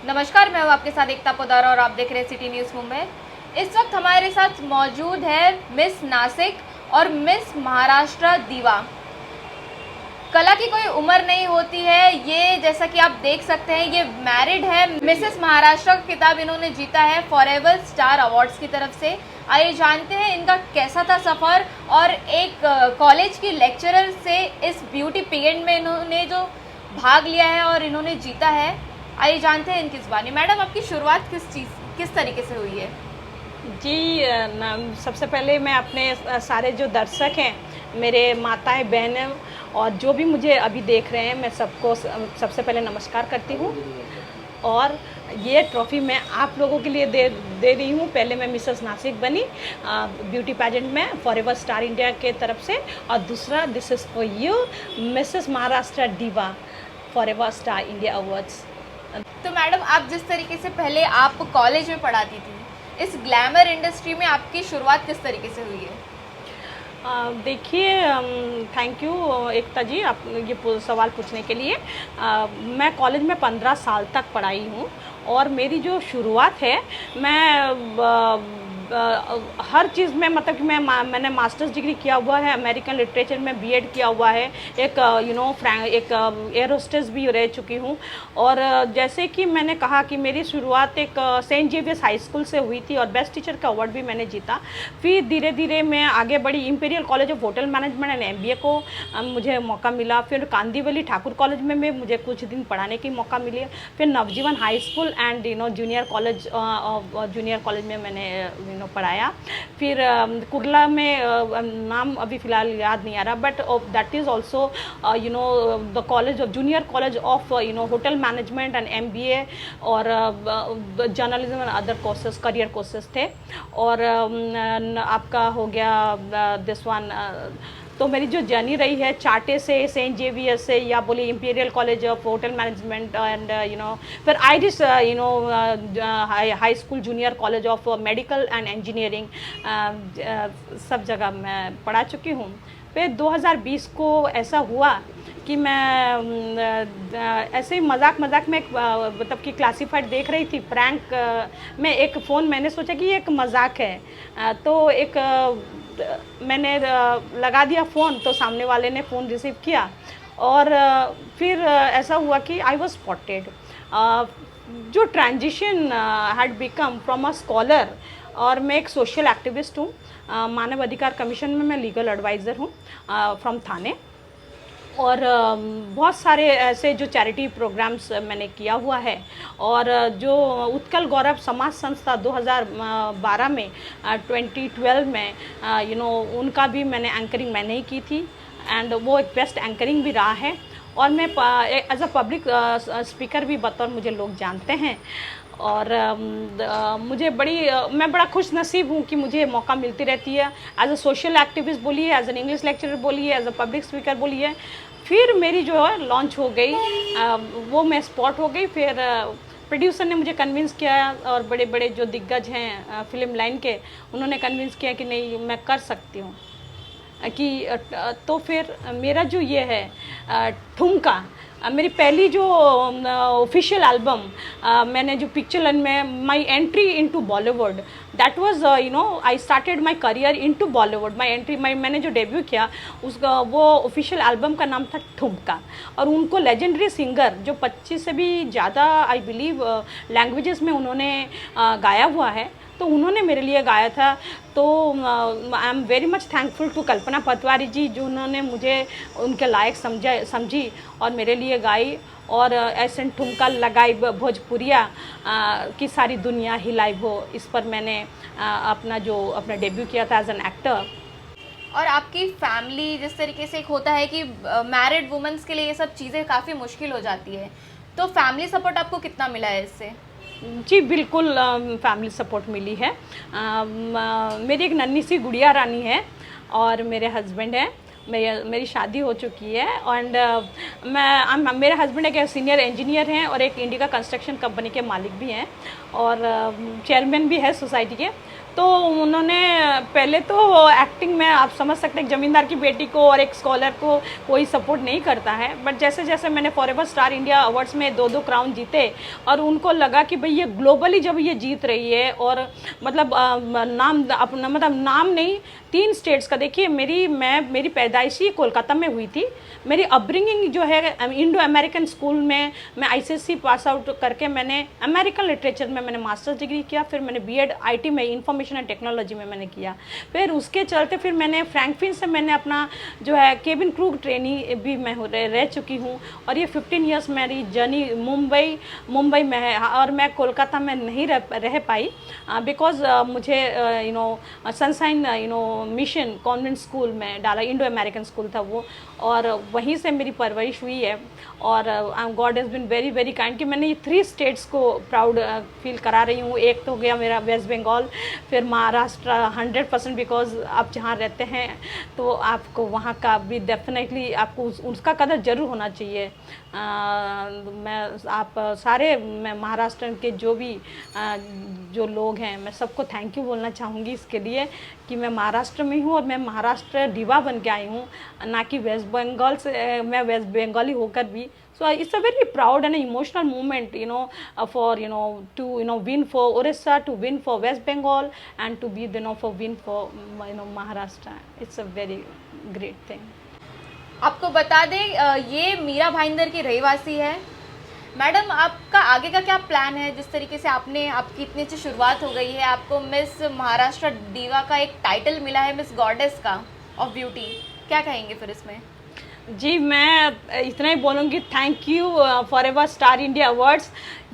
नमस्कार, मैं हूँ आपके साथ एकता पोदार और आप देख रहे हैं सिटी न्यूज़ मुंबई। इस वक्त हमारे साथ मौजूद है मिस नासिक और मिस महाराष्ट्र दीवा। कला की कोई उम्र नहीं होती है। ये जैसा कि आप देख सकते हैं, ये मैरिड है। मिसेस महाराष्ट्र का खिताब इन्होंने जीता है फॉरएवर स्टार अवार्ड्स की तरफ से। आइए जानते हैं इनका कैसा था सफ़र और एक कॉलेज की लेक्चरर से इस ब्यूटी पेजेंट में इन्होंने जो भाग लिया है और इन्होंने जीता है। आइए जानते हैं इनकी ज़ुबानी। मैडम, आपकी शुरुआत किस तरीके से हुई है? जी, सबसे पहले मैं अपने सारे जो दर्शक हैं, मेरे माताएं बहनें और जो भी मुझे अभी देख रहे हैं, मैं सबको सबसे पहले नमस्कार करती हूँ। और ये ट्रॉफ़ी मैं आप लोगों के लिए दे रही हूँ। पहले मैं मिसेस नासिक बनी ब्यूटी पैजेंट में फॉरएवर स्टार इंडिया के तरफ से, और दूसरा this is for you Mrs Maharashtra दीवा फॉरएवर स्टार इंडिया अवार्ड्स। तो मैडम, आप जिस तरीके से पहले आप कॉलेज में पढ़ाती थी, इस ग्लैमर इंडस्ट्री में आपकी शुरुआत किस तरीके से हुई है? देखिए, थैंक यू एकता जी, आप ये सवाल पूछने के लिए। मैं कॉलेज में 15 साल तक पढ़ाई हूँ और मेरी जो शुरुआत है, मैं हर चीज़ में, मतलब कि मैंने मास्टर्स डिग्री किया हुआ है, अमेरिकन लिटरेचर में बीएड किया हुआ है, एक एक एयर होस्टेस भी रह चुकी हूँ। और जैसे कि मैंने कहा कि मेरी शुरुआत एक सेंट जेवियर्स हाई स्कूल से हुई थी और बेस्ट टीचर का अवार्ड भी मैंने जीता। फिर धीरे धीरे मैं आगे बढ़ी, imperial college of hotel management and MBA को मुझे मौका मिला। फिर कांदीवली ठाकुर कॉलेज में मुझे कुछ दिन पढ़ाने की मौका मिली। फिर Navjeevan high school and junior college में मैंने पढ़ाया। फिर कुर्ला में नाम अभी फ़िलहाल याद नहीं आ रहा, but that is also the college of junior college of hotel management and MBA और journalism and other courses, career courses थे। और आपका हो गया दिस वन। तो मेरी जो जर्नी रही है चाटे से, सेंट जेवियर से, या बोले Imperial college of hotel management and फिर Iris high school junior college of medical and engineering, सब जगह मैं पढ़ा चुकी हूँ। फिर 2020 को ऐसा हुआ कि मैं ऐसे ही मजाक में मतलब कि क्लासीफाइड देख रही थी, प्रैंक में एक फ़ोन, मैंने सोचा कि ये एक मजाक है, तो एक मैंने लगा दिया फ़ोन। तो सामने वाले ने फ़ोन रिसीव किया और फिर ऐसा हुआ कि आई वॉज स्पॉटेड। जो transition had become from a scholar, और मैं एक सोशल एक्टिविस्ट हूँ। मानव अधिकार कमीशन में मैं लीगल एडवाइज़र हूँ फ्रॉम थाने। और बहुत सारे ऐसे जो चैरिटी प्रोग्राम्स मैंने किया हुआ है। और जो उत्कल गौरव समाज संस्था 2012 में 2012 में उनका भी मैंने एंकरिंग मैंने ही की थी, एंड वो एक बेस्ट एंकरिंग भी रहा है। और मैं एज अ पब्लिक स्पीकर भी बतौर मुझे लोग जानते हैं। और मुझे मैं बड़ा खुश नसीब हूँ कि मुझे मौका मिलती रहती है, एज अ सोशल एक्टिविस्ट बोलिए, एज एन इंग्लिश लेक्चरर बोलिए, एज अ पब्लिक स्पीकर बोलिए। फिर मेरी जो है लॉन्च हो गई, वो मैं स्पॉट हो गई। फिर प्रोड्यूसर ने मुझे कन्विंस किया, और बड़े बड़े जो दिग्गज हैं फिल्म लाइन के, उन्होंने कन्विंस किया कि नहीं, मैं कर सकती हूँ कि तो फिर मेरा जो ये है ठुमका, मेरी पहली जो ऑफिशियल एल्बम, मैंने जो पिक्चर लाइन में my entry into Bollywood, that was I started my career into Bollywood. मैंने जो डेब्यू किया उसका, वो ऑफिशियल एल्बम का नाम था ठुमका। और उनको लेजेंडरी सिंगर जो 25 से भी ज़्यादा आई बिलीव लैंग्वेजेस में उन्होंने गाया हुआ है, तो उन्होंने मेरे लिए गाया था। तो I am very much thankful to Kalpana Patwari ji, जो उन्होंने मुझे उनके लायक समझी और मेरे लिए गाई। और ऐसे ठुमका लगाई भोजपुरिया की सारी दुनिया हिलाई हो, इस पर मैंने अपना डेब्यू किया था एज एन एक्टर। और आपकी फैमिली, जिस तरीके से एक होता है कि मैरिड वुमेन्स के लिए ये सब चीज़ें काफ़ी मुश्किल हो जाती है, तो फैमिली सपोर्ट आपको कितना मिला है इससे? जी बिल्कुल, फैमिली सपोर्ट मिली है। मेरी एक नन्ही सी गुड़िया रानी है और मेरे हस्बैंड हैं। मेरी शादी हो चुकी है। एंड मेरे हस्बैंड एक सीनियर इंजीनियर हैं और एक इंडिका कंस्ट्रक्शन कंपनी के मालिक भी हैं और चेयरमैन भी है सोसाइटी के। तो उन्होंने पहले तो एक्टिंग में आप समझ सकते हैं, एक ज़मींदार की बेटी को और एक स्कॉलर को कोई सपोर्ट नहीं करता है, बट जैसे जैसे मैंने फॉरएवर स्टार इंडिया अवार्ड्स में 2-2 क्राउन जीते और उनको लगा कि भाई ये ग्लोबली जब ये जीत रही है और मतलब नाम अपना मतलब नाम नहीं 3 स्टेट्स का, देखिए मेरी पैदाइशी कोलकाता में हुई थी, मेरी अपब्रिंगिंग जो है इंडो अमेरिकन स्कूल में, मैं आईसीएसई पास आउट करके मैंने अमेरिकन लिटरेचर में मैंने मास्टर्स डिग्री किया, फिर मैंने बीएड आईटी में इंफॉर्मेशन एंड टेक्नोलॉजी में मैंने किया, फिर उसके चलते फिर मैंने फ्रैंकफिन से मैंने अपना जो है केबिन क्रू ट्रेनी भी मैं रह चुकी हूँ और ये 15 ईयर्स मेरी जर्नी मुंबई में है और मैं कोलकाता में नहीं रह पाई बिकॉज मुझे सनसाइन मिशन कॉन्वेंट स्कूल में डाला, इंडो अमेरिकन स्कूल था वो, और वहीं से मेरी परवरिश हुई है और God has been very very kind कि मैंने ये 3 स्टेट्स को प्राउड फील करा रही हूँ। एक तो हो गया मेरा वेस्ट बंगाल, फिर महाराष्ट्र 100% बिकॉज आप जहाँ रहते हैं तो आपको वहाँ का भी डेफिनेटली आपको उसका कदर ज़रूर होना चाहिए। मैं महाराष्ट्र के जो भी जो लोग हैं मैं सबको थैंक यू बोलना चाहूँगी इसके लिए कि मैं महाराष्ट्र में हूँ और मैं महाराष्ट्र डिवा बन के आई हूँ, ना कि वेस्ट बंगाल से मैं वेस्ट बंगाली होकर भी। So it's a very proud and emotional moment, for to win for Orissa, to win for West Bengal, and to be for win for Maharashtra. It's a very great thing. आपको बता दें ये मीरा भाईंदर की रहवासी है। Madam, आपका आगे का क्या प्लान है? जिस तरीके से आपकी इतनी अच्छी शुरुआत हो गई है, आपको मिस महाराष्ट्र डीवा का एक टाइटल मिला है, मिस गॉडेस का ऑफ ब्यूटी, क्या कहेंगे फिर इसमें? जी, मैं इतना ही बोलूँगी, thank you forever star India awards,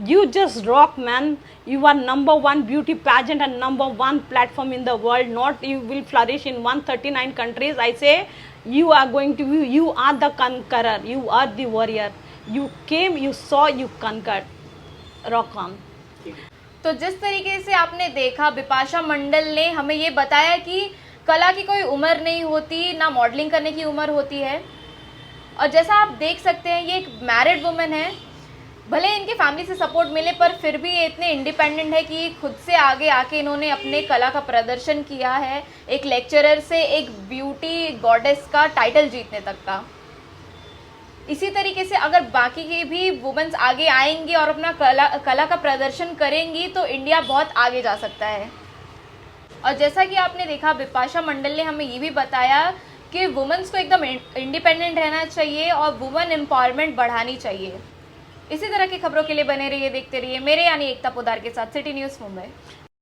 you just rock man, you are number 1 beauty pageant and number 1 platform in the world, not you will flourish in 139 countries. I say you are the conqueror, you are the warrior, you came, you saw, you conquered, rock on. तो जिस तरीके से आपने देखा, बिपाशा मंडल ने हमें ये बताया कि कला की कोई उम्र नहीं होती, ना मॉडलिंग करने की उम्र होती है, और जैसा आप देख सकते हैं ये एक मैरिड वुमेन है, भले इनके फैमिली से सपोर्ट मिले पर फिर भी ये इतने इंडिपेंडेंट है कि खुद से आगे आके इन्होंने अपने कला का प्रदर्शन किया है, एक लेक्चरर से एक ब्यूटी गॉडेस का टाइटल जीतने तक का। इसी तरीके से अगर बाकी की भी वुमेन्स आगे आएंगी और अपना कला का प्रदर्शन करेंगी तो इंडिया बहुत आगे जा सकता है। और जैसा कि आपने देखा, बिपाशा मंडल ने हमें ये भी बताया कि वुमेन्स को एकदम इंडिपेंडेंट रहना चाहिए और वुमेन एम्पावरमेंट बढ़ानी चाहिए। इसी तरह की खबरों के लिए बने रहिए, देखते रहिए मेरे यानी एकता पोदार के साथ सिटी न्यूज़ मुंबई।